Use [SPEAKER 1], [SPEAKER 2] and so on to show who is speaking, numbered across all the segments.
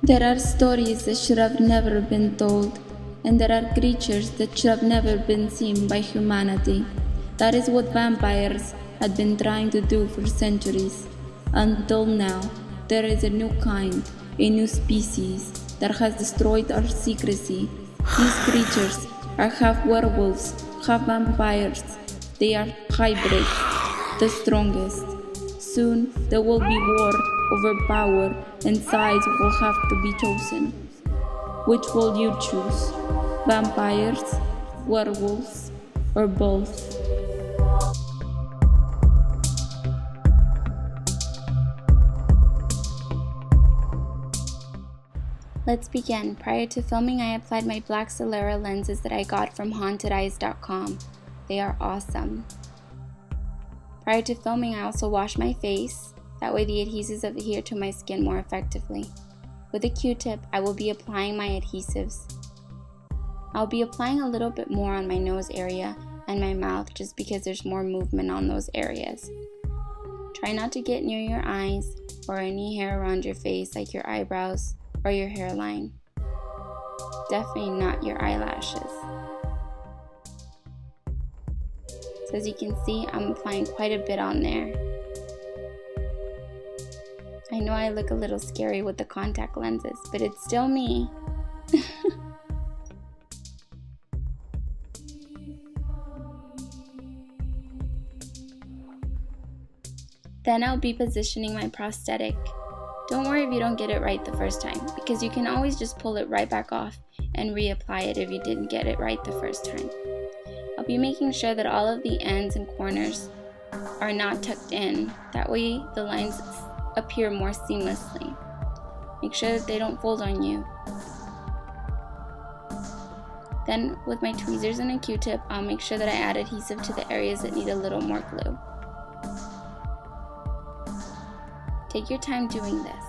[SPEAKER 1] There are stories that should have never been told, and there are creatures that should have never been seen by humanity. That is what vampires had been trying to do for centuries. Until now, there is a new kind, a new species, that has destroyed our secrecy. These creatures are half werewolves, half vampires. They are hybrids, the strongest. Soon there will be war over power, and sides will have to be chosen. Which will you choose? Vampires, werewolves, or both?
[SPEAKER 2] Let's begin. Prior to filming, I applied my black Sclera lenses that I got from hauntedeyes.com. They are awesome. Prior to filming, I also washed my face. That way the adhesives adhere to my skin more effectively. With a Q-tip, I will be applying my adhesives. I'll be applying a little bit more on my nose area and my mouth just because there's more movement on those areas. Try not to get near your eyes or any hair around your face like your eyebrows or your hairline. Definitely not your eyelashes. So as you can see, I'm applying quite a bit on there. I know I look a little scary with the contact lenses, but it's still me. Then I'll be positioning my prosthetic. Don't worry if you don't get it right the first time, because you can always just pull it right back off and reapply it if you didn't get it right the first time. I'll be making sure that all of the ends and corners are not tucked in. That way the lines appear more seamlessly. Make sure that they don't fold on you. Then with my tweezers and a Q-tip, I'll make sure that I add adhesive to the areas that need a little more glue. Take your time doing this.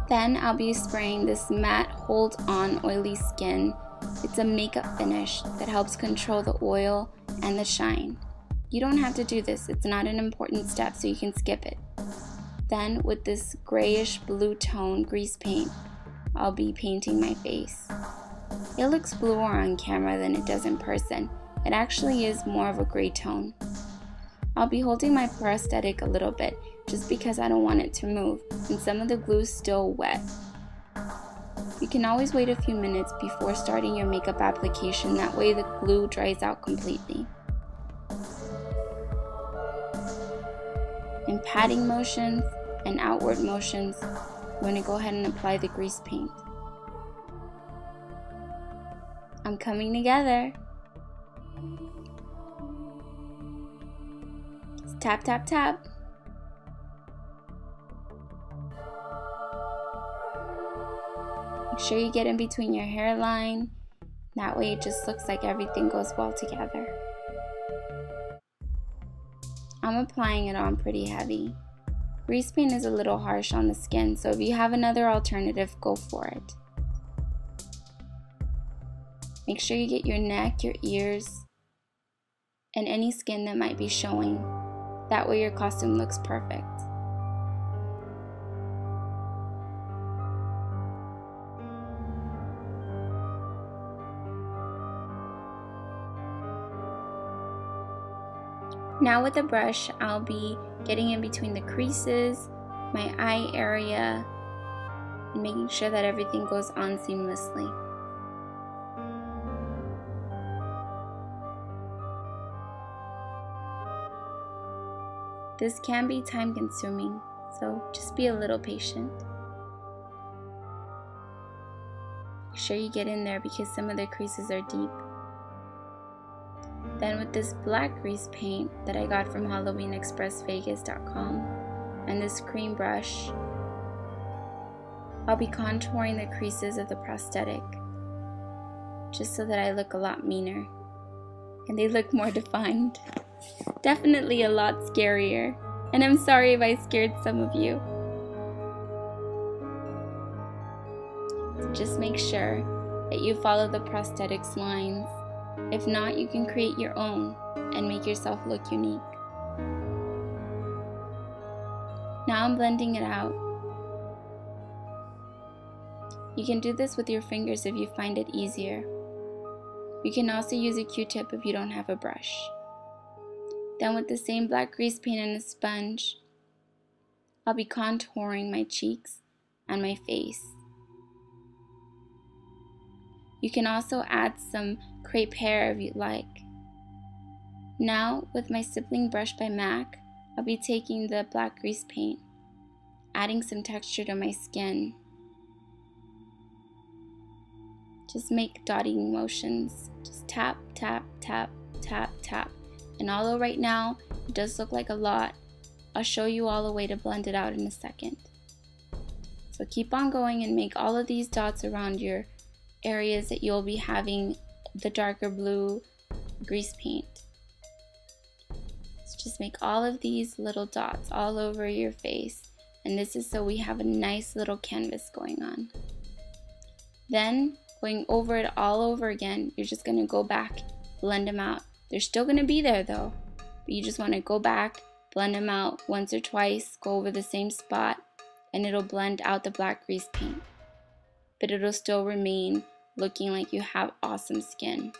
[SPEAKER 2] Then I'll be spraying this matte Hold On Oily Skin. It's a makeup finish that helps control the oil and the shine. You don't have to do this, it's not an important step, so you can skip it. Then with this grayish blue tone grease paint, I'll be painting my face. It looks bluer on camera than it does in person. It actually is more of a gray tone. I'll be holding my prosthetic a little bit just because I don't want it to move, and some of the glue is still wet. You can always wait a few minutes before starting your makeup application, that way the glue dries out completely. In patting motions and outward motions, I'm going to go ahead and apply the grease paint. I'm coming together. Just tap, tap, tap. Make sure you get in between your hairline. That way it just looks like everything goes well together. I'm applying it on pretty heavy. Grease paint is a little harsh on the skin, so if you have another alternative, go for it. Make sure you get your neck, your ears, and any skin that might be showing. That way your costume looks perfect. Now with a brush, I'll be getting in between the creases, my eye area, and making sure that everything goes on seamlessly. This can be time consuming, so just be a little patient. Make sure you get in there because some of the creases are deep. Then with this black grease paint that I got from HalloweenExpressVegas.com and this cream brush, I'll be contouring the creases of the prosthetic just so that I look a lot meaner and they look more defined. Definitely a lot scarier, and I'm sorry if I scared some of you. So just make sure that you follow the prosthetics lines. If not, you can create your own and make yourself look unique. Now I'm blending it out. You can do this with your fingers if you find it easier. You can also use a Q-tip if you don't have a brush. Then with the same black grease paint and a sponge, I'll be contouring my cheeks and my face. You can also add some crepe hair if you'd like. Now, with my stippling brush by MAC, I'll be taking the black grease paint, adding some texture to my skin. Just make dotting motions. Just tap, tap, tap, tap, tap. And although right now it does look like a lot, I'll show you all the way to blend it out in a second. So keep on going and make all of these dots around your areas that you'll be having the darker blue grease paint. So just make all of these little dots all over your face, and this is so we have a nice little canvas going on. Then going over it all over again, you're just going to go back, blend them out. They're still going to be there though, but you just want to go back, blend them out once or twice, go over the same spot, and it'll blend out the black grease paint. But it'll still remain looking like you have awesome skin,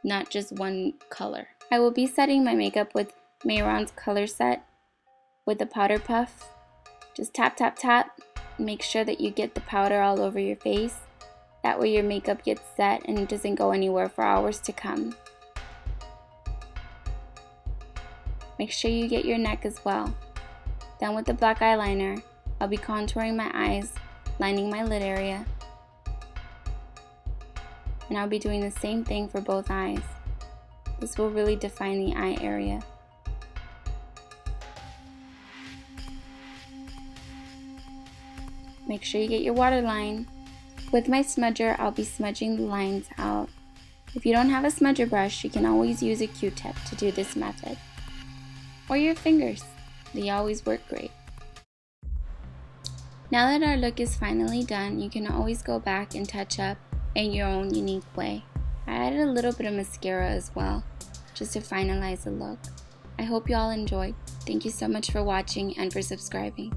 [SPEAKER 2] not just one color. I will be setting my makeup with Mehron's color set with the powder puff. Just tap, tap, tap. Make sure that you get the powder all over your face. That way your makeup gets set and it doesn't go anywhere for hours to come. Make sure you get your neck as well. Then with the black eyeliner, I'll be contouring my eyes, lining my lid area. And I'll be doing the same thing for both eyes. This will really define the eye area. Make sure you get your waterline. With my smudger, I'll be smudging the lines out. If you don't have a smudger brush, you can always use a Q-tip to do this method. Or your fingers. They always work great. Now that our look is finally done, you can always go back and touch up in your own unique way. I added a little bit of mascara as well, just to finalize the look. I hope you all enjoyed. Thank you so much for watching and for subscribing.